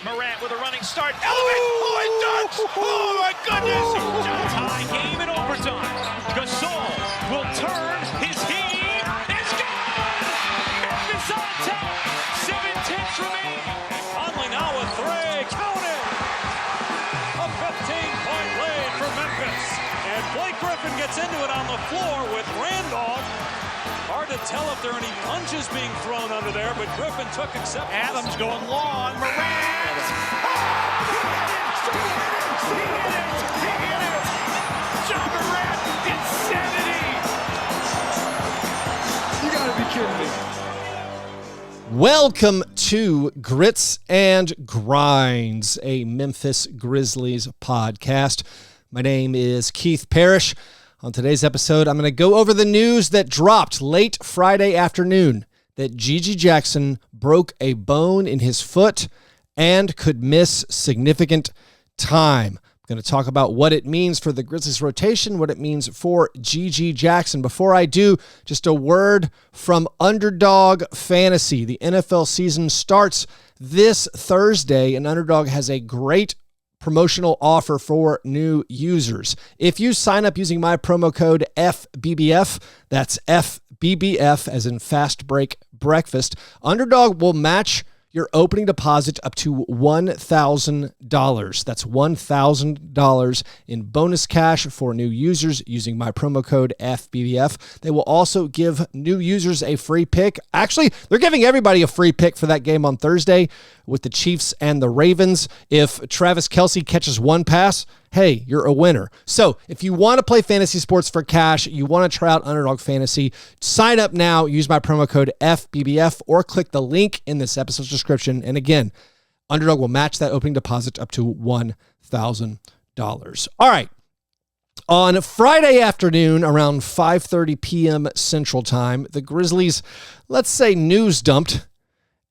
Morant with a running start. Elevate! Oh, it dunks! Oh, my goodness! Tie game in overtime. Gasol will turn. His heat is gone! Memphis on top. 7-10 remaining. Conley now with three. Count it! A 15-point lead for Memphis. And Blake Griffin gets into it on the floor with Randolph. Hard to tell if there are any punches being thrown under there, but Griffin took acceptance. Adams going long. Morant! He hit it! John Morant! Insanity! You gotta be kidding me. Welcome to Grits and Grinds, a Memphis Grizzlies podcast. My name is Keith Parrish. On today's episode, I'm going to go over the news that dropped late Friday afternoon that GG Jackson broke a bone in his foot and could miss significant time. I'm going to talk about what it means for the Grizzlies rotation, what it means for GG Jackson. Before I do, just a word from Underdog Fantasy. The NFL season starts this Thursday, and Underdog has a great promotional offer for new users. If you sign up using my promo code FBBF, that's FBBF as in Fast Break Breakfast, Underdog will match your opening deposit up to $1,000. That's $1,000 in bonus cash for new users using my promo code FBBF. They will also give new users a free pick. Actually, they're giving everybody a free pick for that game on Thursday with the Chiefs and the Ravens. If Travis Kelce catches one pass, hey, you're a winner. So if you want to play fantasy sports for cash, you want to try out Underdog Fantasy, sign up now, use my promo code FBBF, or click the link in this episode's description. And again, Underdog will match that opening deposit up to $1,000. All right. On Friday afternoon, around 5:30 p.m. Central Time, the Grizzlies, let's say, news dumped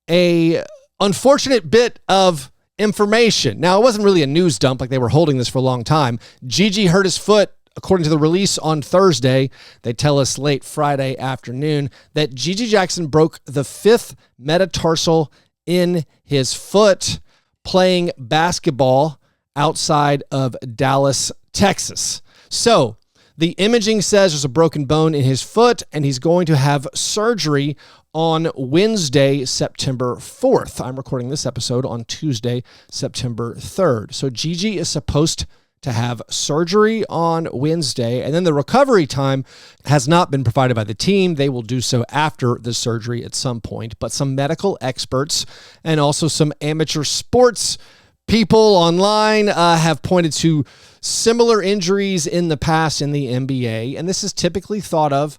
a unfortunate bit of information. Now, it wasn't really a news dump, like they were holding this for a long time. GG hurt his foot, according to the release on Thursday. They tell us late Friday afternoon that GG Jackson broke the 5th metatarsal in his foot playing basketball outside of Dallas, Texas. So the imaging says there's a broken bone in his foot, and he's going to have surgery on Wednesday, September 4th. I'm recording this episode on Tuesday, September 3rd. So GG is supposed to have surgery on Wednesday, and then the recovery time has not been provided by the team. They will do so after the surgery at some point, but some medical experts and also some amateur sports people online have pointed to similar injuries in the past in the NBA, and this is typically thought of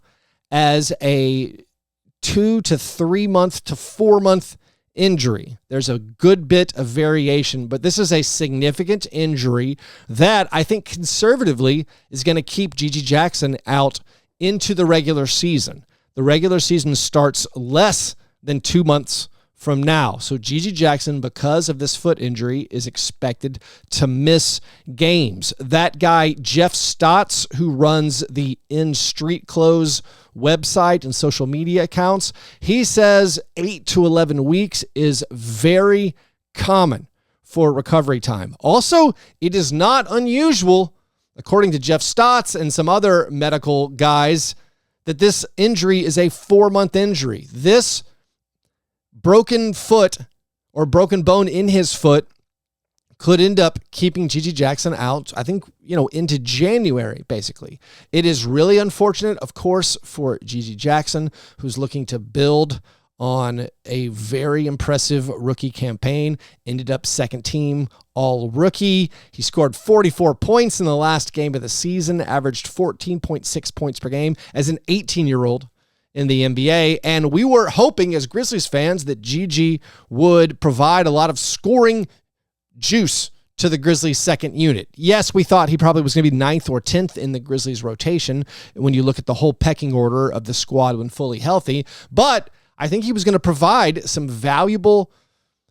as a 2 to 3 month to 4 month injury. There's a good bit of variation, but this is a significant injury that I think conservatively is going to keep GG Jackson out into the regular season. The regular season starts less than 2 months from now. So GG Jackson, because of this foot injury, is expected to miss games. That guy, Jeff Stotts, who runs the In Street Clothes website and social media accounts, he says 8 to 11 weeks is very common for recovery time. Also, it is not unusual, according to Jeff Stotts and some other medical guys, that this injury is a 4-month injury. This broken foot or broken bone in his foot could end up keeping GG Jackson out, I think, into January, basically. It is really unfortunate, of course, for GG Jackson, who's looking to build on a very impressive rookie campaign, ended up second team all rookie. He scored 44 points in the last game of the season, averaged 14.6 points per game as an 18-year-old in the NBA, and we were hoping as Grizzlies fans that GG would provide a lot of scoring juice to the Grizzlies' second unit. Yes, we thought he probably was going to be 9th or 10th in the Grizzlies' rotation when you look at the whole pecking order of the squad when fully healthy, but I think he was going to provide some valuable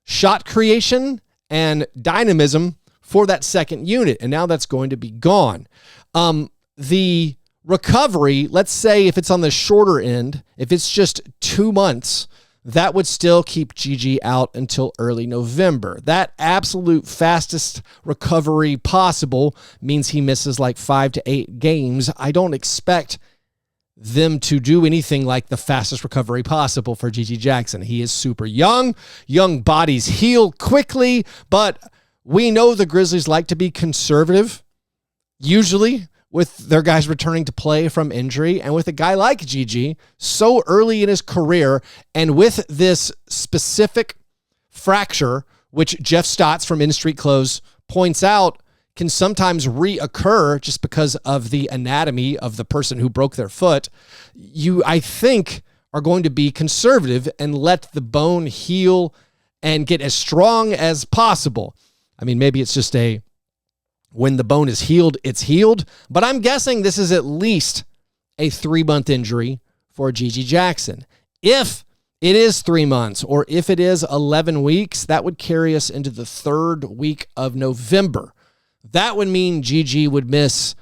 shot creation and dynamism for that second unit, and now that's going to be gone. The recovery, let's say if it's on the shorter end, if it's just 2 months, that would still keep Gigi out until early November. That absolute fastest recovery possible means he misses like 5 to 8 games. I don't expect them to do anything like the fastest recovery possible for Gigi Jackson. He is super young. Young bodies heal quickly, but we know the Grizzlies like to be conservative, usually with their guys returning to play from injury. And with a guy like Gigi, so early in his career, and with this specific fracture, which Jeff Stotts from In Street Clothes points out can sometimes reoccur just because of the anatomy of the person who broke their foot, you, I think, are going to be conservative and let the bone heal and get as strong as possible. I mean, maybe it's just when the bone is healed, it's healed. But I'm guessing this is at least a 3-month injury for Gigi Jackson. If it is 3 months or if it is 11 weeks, that would carry us into the 3rd week of November. That would mean Gigi would miss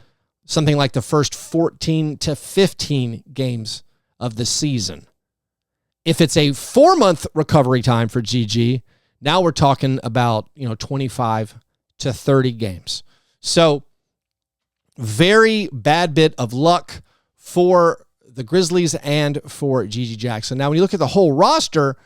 something like the first 14 to 15 games of the season. If it's a 4-month recovery time for Gigi, now we're talking about, 25 to 30 games. So, very bad bit of luck for the Grizzlies and for Gigi Jackson. Now, when you look at the whole roster,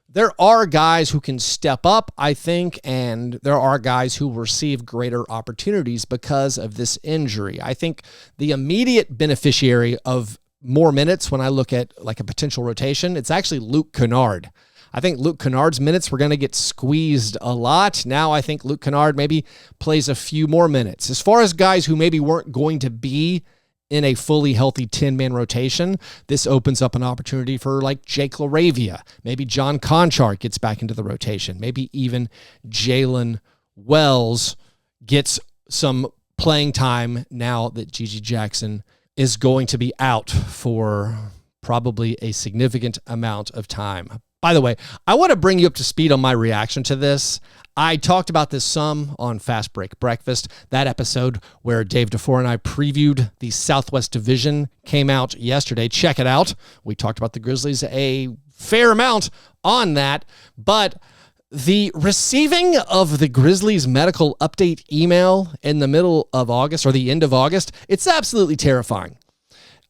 there are guys who can step up, I think, and there are guys who receive greater opportunities because of this injury. I think the immediate beneficiary of more minutes, when I look at like a potential rotation, it's actually Luke Kennard. I think Luke Kennard's minutes were going to get squeezed a lot. Now I think Luke Kennard maybe plays a few more minutes. As far as guys who maybe weren't going to be in a fully healthy 10-man rotation, this opens up an opportunity for like Jake LaRavia. Maybe John Conchar gets back into the rotation. Maybe even Jalen Wells gets some playing time now that Gigi Jackson is going to be out for probably a significant amount of time. By the way, I want to bring you up to speed on my reaction to this. I talked about this some on Fast Break Breakfast. That episode where Dave DeFore and I previewed the Southwest Division came out yesterday. Check it out. We talked about the Grizzlies a fair amount on that. But the receiving of the Grizzlies medical update email in the middle of August or the end of August, it's absolutely terrifying.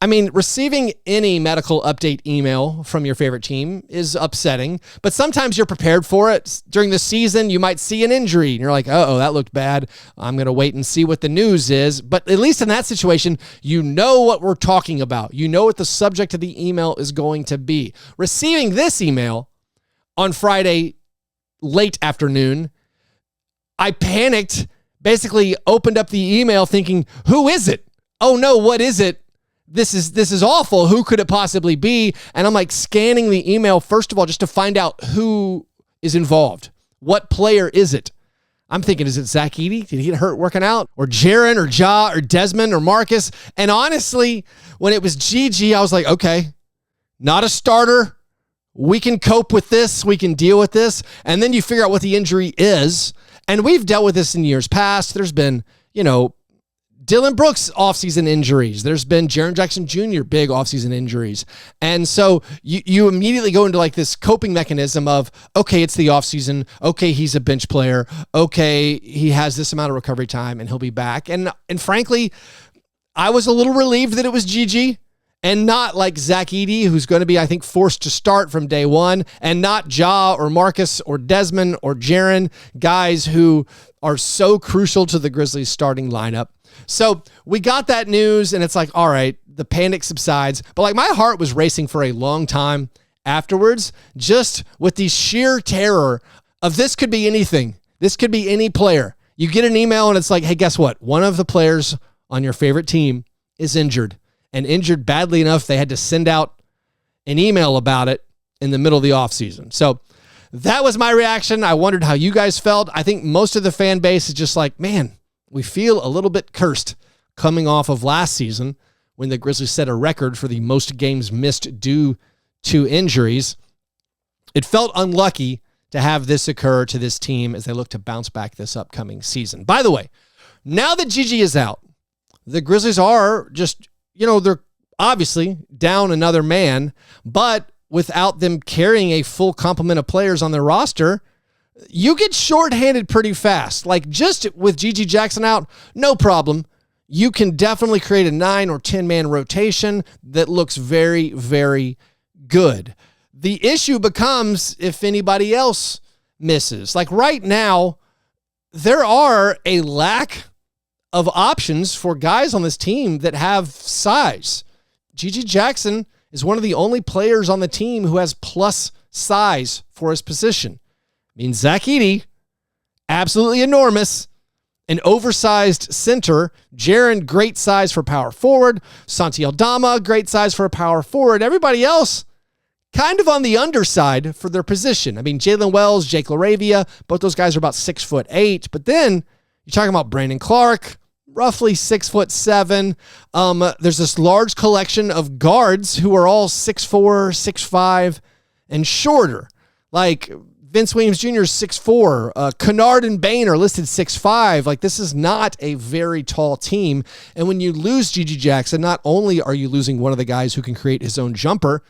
I mean, receiving any medical update email from your favorite team is upsetting, but sometimes you're prepared for it. During the season, you might see an injury, and you're like, uh-oh, that looked bad. I'm going to wait and see what the news is. But at least in that situation, you know what we're talking about. You know what the subject of the email is going to be. Receiving this email on Friday late afternoon, I panicked, basically opened up the email thinking, who is it? Oh no, what is it? This is awful. Who could it possibly be? And I'm like scanning the email, first of all, just to find out who is involved. What player is it? I'm thinking, is it Zach Edey? Did he get hurt working out? Or Jaren or Ja or Desmond or Marcus? And honestly, when it was Gigi, I was like, okay, not a starter. We can cope with this. We can deal with this. And then you figure out what the injury is. And we've dealt with this in years past. There's been, Dylan Brooks offseason injuries. There's been Jaren Jackson Jr. big offseason injuries. And so you immediately go into like this coping mechanism of, okay, it's the offseason. Okay, he's a bench player. Okay, he has this amount of recovery time and he'll be back. And frankly, I was a little relieved that it was Gigi and not like Zach Edey, who's going to be, I think, forced to start from day one, and not Ja or Marcus or Desmond or Jaren, guys who are so crucial to the Grizzlies starting lineup. So we got that news and it's like, all right, the panic subsides. But like my heart was racing for a long time afterwards, just with the sheer terror of this could be anything. This could be any player. You get an email and it's like, hey, guess what? One of the players on your favorite team is injured, and injured badly enough they had to send out an email about it in the middle of the offseason. So that was my reaction. I wondered how you guys felt. I think most of the fan base is just like, man, we feel a little bit cursed coming off of last season when the Grizzlies set a record for the most games missed due to injuries. It felt unlucky to have this occur to this team as they look to bounce back this upcoming season. By the way, now that Gigi is out, the Grizzlies are just, they're obviously down another man, but without them carrying a full complement of players on their roster, you get shorthanded pretty fast. Like just with GG Jackson out, no problem. You can definitely create a 9 or 10-man rotation that looks very, very good. The issue becomes if anybody else misses. Like right now, there are a lack of options for guys on this team that have size. GG Jackson is one of the only players on the team who has plus size for his position. I mean, Zach Edey, absolutely enormous, an oversized center. Jaren, great size for power forward. Santi Aldama, great size for a power forward. Everybody else, kind of on the underside for their position. I mean, Jalen Wells, Jake LaRavia, both those guys are about 6'8", but then you're talking about Brandon Clark, roughly 6'7". There's this large collection of guards who are all 6'4", 6'5", and shorter. Like Vince Williams Jr. is 6'4". Kennard and Bain are listed 6'5". Like this is not a very tall team. And when you lose GG Jackson, not only are you losing one of the guys who can create his own jumper,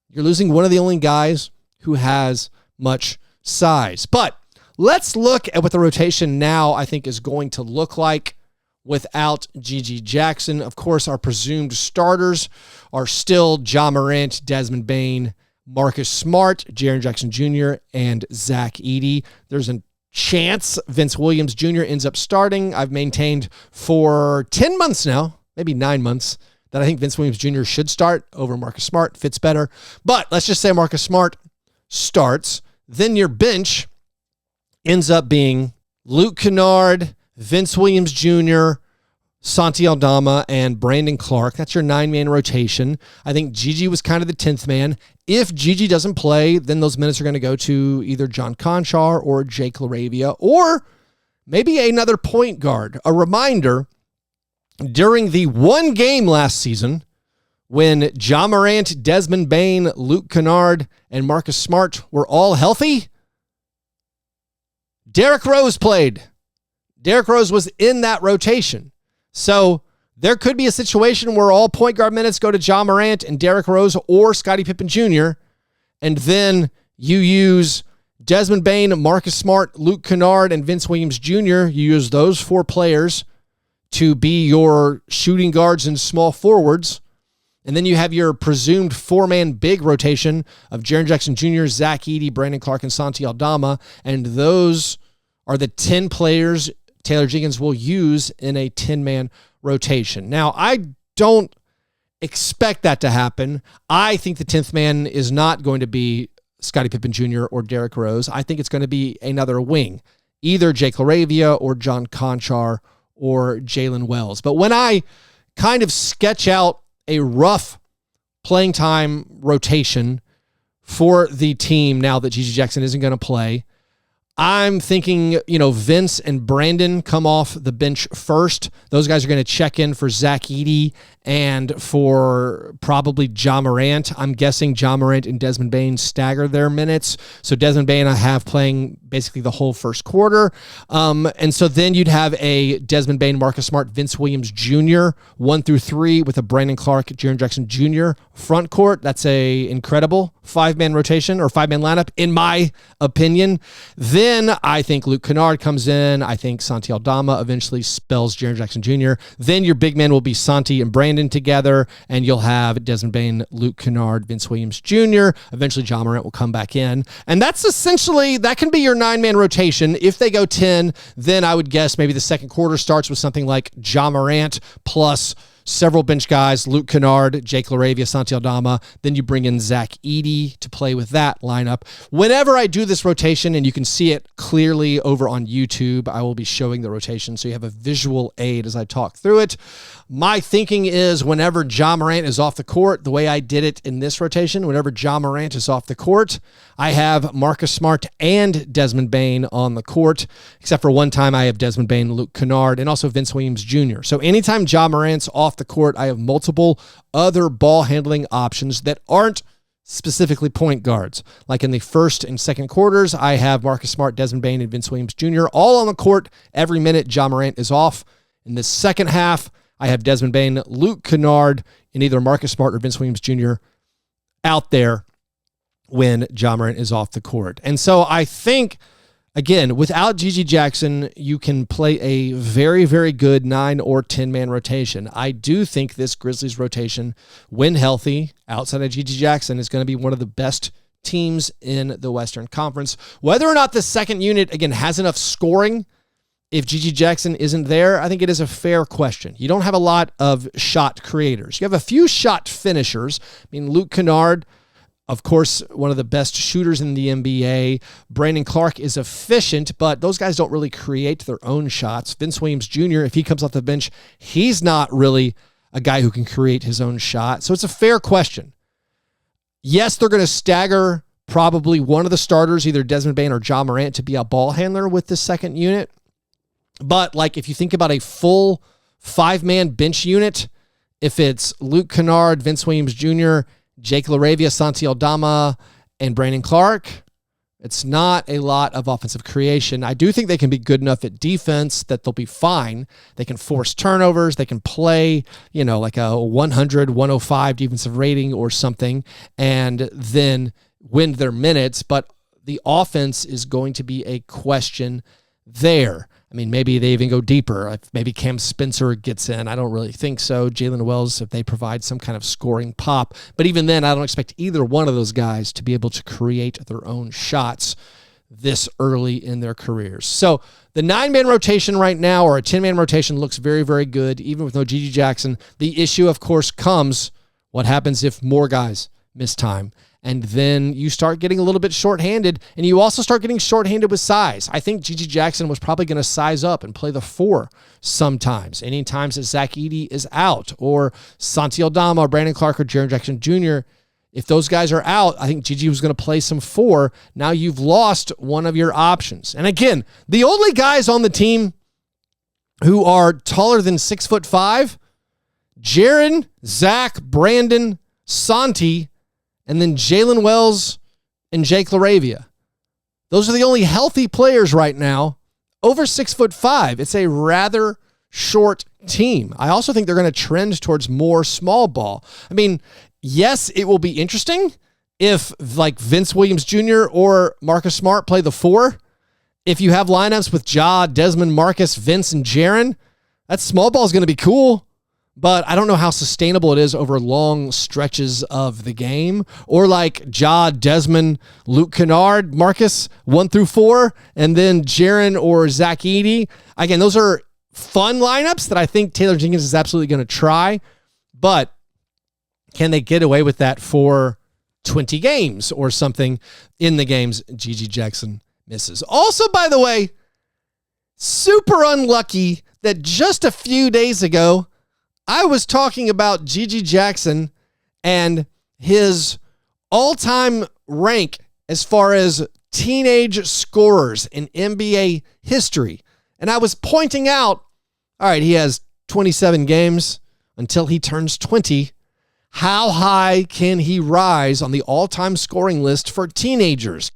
you're losing one of the only guys who has much size. But let's look at what the rotation now I think is going to look like without GG Jackson. Of course, our presumed starters are still Ja Morant, Desmond Bain, Marcus Smart, Jaren Jackson Jr., and Zach Edey. There's a chance Vince Williams Jr. ends up starting. I've maintained for 10 months now, maybe 9 months, that I think Vince Williams Jr. should start over Marcus Smart. Fits better. But let's just say Marcus Smart starts. Then your bench ends up being Luke Kennard, Vince Williams Jr., Santi Aldama, and Brandon Clark. That's your 9-man rotation. I think Gigi was kind of the 10th man. If Gigi doesn't play, then those minutes are going to go to either John Conchar or Jake LaRavia, or maybe another point guard. A reminder, during the one game last season, when Ja Morant, Desmond Bain, Luke Kennard, and Marcus Smart were all healthy, Derrick Rose played. Derrick Rose was in that rotation. So there could be a situation where all point guard minutes go to Ja Morant and Derrick Rose or Scottie Pippen Jr., and then you use Desmond Bain, Marcus Smart, Luke Kennard, and Vince Williams Jr. You use those 4 players to be your shooting guards and small forwards. And then you have your presumed 4-man big rotation of Jaren Jackson Jr., Zach Edey, Brandon Clark, and Santi Aldama. And those are the 10 players Taylor Jenkins will use in a 10-man rotation. Now, I don't expect that to happen. I think the 10th man is not going to be Scottie Pippen Jr. or Derrick Rose. I think it's going to be another wing, either Jake LaRavia or John Conchar or Jalen Wells. But when I kind of sketch out a rough playing time rotation for the team now that GG Jackson isn't going to play, I'm thinking, Vince and Brandon come off the bench first. Those guys are going to check in for Zach Edey and for probably Ja Morant. I'm guessing Ja Morant and Desmond Bain stagger their minutes. So Desmond Bain I have playing basically the whole first quarter. And so then you'd have a Desmond Bain, Marcus Smart, Vince Williams Jr., 1 through 3 with a Brandon Clark, Jaren Jackson Jr. front court. That's a incredible 5-man rotation or 5-man lineup, in my opinion. Then I think Luke Kennard comes in. I think Santi Aldama eventually spells Jaren Jackson Jr. Then your big men will be Santi and Brandon together, and you'll have Desmond Bain, Luke Kennard, Vince Williams Jr. Eventually, Ja Morant will come back in. And that's essentially, that can be your 9-man rotation. If they go 10, then I would guess maybe the second quarter starts with something like Ja Morant plus several bench guys, Luke Kennard, Jake LaRavia, Santi Aldama. Then you bring in Zach Edey to play with that lineup. Whenever I do this rotation, and you can see it clearly over on YouTube, I will be showing the rotation so you have a visual aid as I talk through it. My thinking is whenever Ja Morant is off the court, the way I did it in this rotation, whenever Ja Morant is off the court, I have Marcus Smart and Desmond Bain on the court, except for one time I have Desmond Bain, Luke Kennard, and also Vince Williams Jr. So anytime Ja Morant's off the court, I have multiple other ball handling options that aren't specifically point guards. Like in the first and second quarters, I have Marcus Smart, Desmond Bain, and Vince Williams Jr. all on the court every minute Ja Morant is off. In the second half, I have Desmond Bain, Luke Kennard, and either Marcus Smart or Vince Williams Jr. out there when Ja Morant is off the court. And so I think, again, without GG Jackson, you can play a very, very good 9 or 10-man rotation. I do think this Grizzlies rotation, when healthy, outside of GG Jackson, is going to be one of the best teams in the Western Conference. Whether or not the second unit, again, has enough scoring if GG Jackson isn't there, I think it is a fair question. You don't have a lot of shot creators. You have a few shot finishers. I mean, Luke Kennard, of course, one of the best shooters in the NBA. Brandon Clark is efficient, but those guys don't really create their own shots. Vince Williams Jr., if he comes off the bench, he's not really a guy who can create his own shot. So it's a fair question. Yes, they're going to stagger probably one of the starters, either Desmond Bane or Ja Morant, to be a ball handler with the second unit. But like if you think about a full 5-man bench unit, if it's Luke Kennard, Vince Williams Jr., Jake LaRavia, Santi Aldama, and Brandon Clark, it's not a lot of offensive creation. I do think they can be good enough at defense that they'll be fine. They can force turnovers. They can play, like a 100, 105 defensive rating or something, and then win their minutes. But the offense is going to be a question there. I mean, maybe they even go deeper. Maybe Cam Spencer gets in. I don't really think so. Jalen Wells, if they provide some kind of scoring pop. But even then, I don't expect either one of those guys to be able to create their own shots this early in their careers. So the 9-man rotation right now, or a 10-man rotation, looks very, very good, even with no GG Jackson. The issue, of course, comes what happens if more guys miss time. And then you start getting a little bit shorthanded, and you also start getting shorthanded with size. I think GG Jackson was probably going to size up and play the 4 sometimes. Any times that Zach Edey is out, or Santi Aldama, or Brandon Clark, or Jaren Jackson Jr., if those guys are out, I think GG was going to play some 4. Now you've lost one of your options. And again, the only guys on the team who are taller than 6'5", Jaren, Zach, Brandon, Santi, and then Jalen Wells and Jake LaRavia. Those are the only healthy players right now over 6'5". It's a rather short team. I also think they're going to trend towards more small ball. I mean, yes, it will be interesting if like Vince Williams Jr. or Marcus Smart play the 4. If you have lineups with Ja, Desmond, Marcus, Vince, and Jaren, that small ball is going to be cool. But I don't know how sustainable it is over long stretches of the game. Or like Ja, Desmond, Luke Kennard, Marcus, 1 through 4, and then Jaren or Zach Edey. Again, those are fun lineups that I think Taylor Jenkins is absolutely going to try. But can they get away with that for 20 games or something in the games GG Jackson misses? Also, by the way, super unlucky that just a few days ago, I was talking about GG Jackson and his all-time rank as far as teenage scorers in NBA history. And I was pointing out, all right, he has 27 games until he turns 20. How high can he rise on the all-time scoring list for teenagers?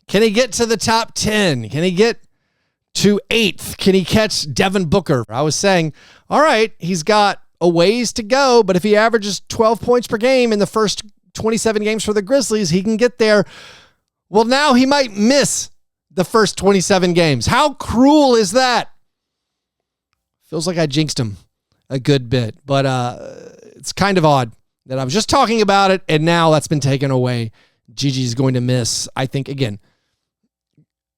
Can he get to the top 10? Can he get to 8th? Can he catch Devin Booker? I was saying, all right, he's got a ways to go, but if he averages 12 points per game in the first 27 games for the Grizzlies, he can get there. Well, now he might miss the first 27 games. How cruel is that? Feels like I jinxed him a good bit, but it's kind of odd that I was just talking about it, and now that's been taken away. Gigi's going to miss, I think, again,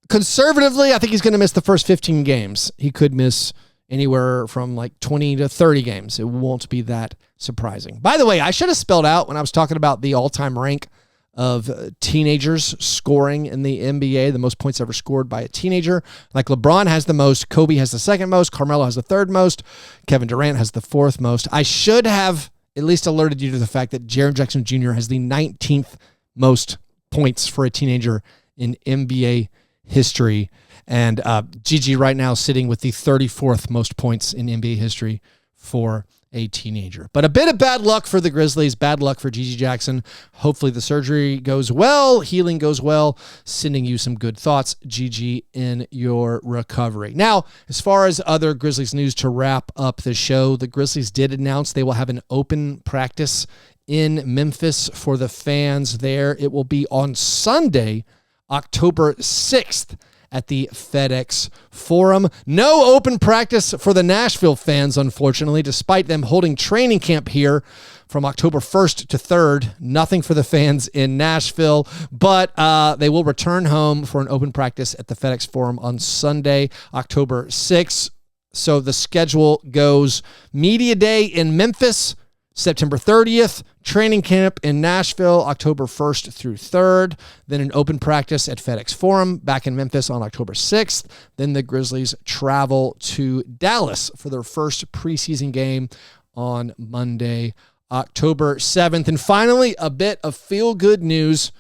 conservatively, I think he's going to miss the first 15 games. He could miss anywhere from like 20 to 30 games. It won't be that surprising. By the way, I should have spelled out when I was talking about the all-time rank of teenagers scoring in the NBA, the most points ever scored by a teenager. Like LeBron has the most, Kobe has the second most, Carmelo has the third most, Kevin Durant has the fourth most. I should have at least alerted you to the fact that Jaren Jackson Jr. has the 19th most points for a teenager in NBA history. And GG right now sitting with the 34th most points in NBA history for a teenager. But a bit of bad luck for the Grizzlies, bad luck for GG Jackson. Hopefully the surgery goes well, healing goes well, sending you some good thoughts, GG, in your recovery. Now, as far as other Grizzlies news to wrap up the show, the Grizzlies did announce they will have an open practice in Memphis for the fans there. It will be on Sunday, October 6th at the FedEx Forum. No open practice for the Nashville fans, unfortunately, despite them holding training camp here from October 1st to 3rd. Nothing for the fans in Nashville, but they will return home for an open practice at the FedEx Forum on Sunday, October 6th. So the schedule goes Media Day in Memphis, September 30th, training camp in Nashville, October 1st through 3rd, then an open practice at FedEx Forum back in Memphis on October 6th. Then the Grizzlies travel to Dallas for their first preseason game on Monday, October 7th. And finally, a bit of feel-good news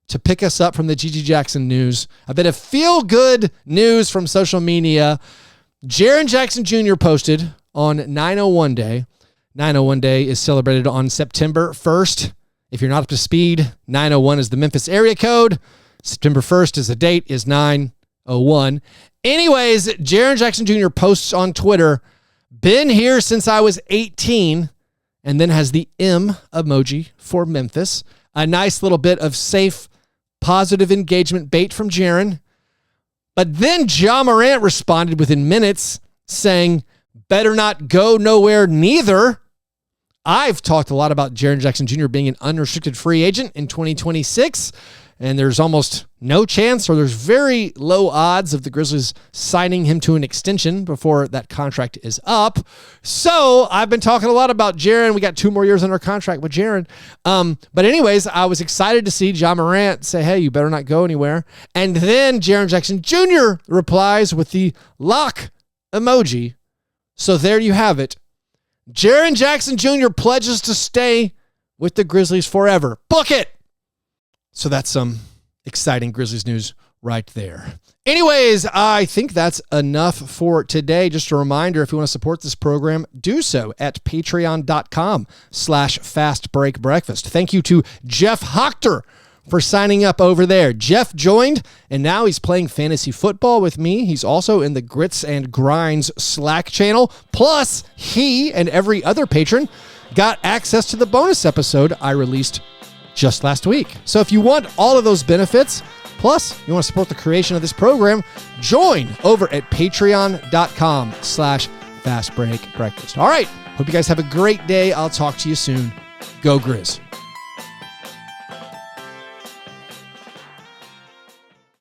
to pick us up from the Gigi Jackson news. A bit of feel-good news from social media. Jaren Jackson Jr. posted on 901 Day. 901 Day is celebrated on September 1st. If you're not up to speed, 901 is the Memphis area code. September 1st is the date, is 901. Anyways, Jaren Jackson Jr. posts on Twitter, been here since I was 18, and then has the M emoji for Memphis. A nice little bit of safe, positive engagement bait from Jaren. But then Ja Morant responded within minutes saying, better not go nowhere neither. I've talked a lot about Jaren Jackson Jr. being an unrestricted free agent in 2026, and there's almost no chance, or there's very low odds of the Grizzlies signing him to an extension before that contract is up. So I've been talking a lot about Jaren. We got 2 more years under contract with Jaren. But anyways, I was excited to see Ja Morant say, hey, you better not go anywhere. And then Jaren Jackson Jr. replies with the lock emoji. So there you have it. Jaren Jackson Jr. pledges to stay with the Grizzlies forever. Book it! So that's some exciting Grizzlies news right there. Anyways, I think that's enough for today. Just a reminder, if you want to support this program, do so at patreon.com/fastbreakbreakfast. Thank you to Jeff Hochter for signing up over there. Jeff joined, and now he's playing fantasy football with me. He's also in the Grits and Grinds Slack channel. Plus, he and every other patron got access to the bonus episode I released just last week. So if you want all of those benefits, plus you want to support the creation of this program, join over at patreon.com/fastbreakbreakfast. All right. Hope you guys have a great day. I'll talk to you soon. Go Grizz.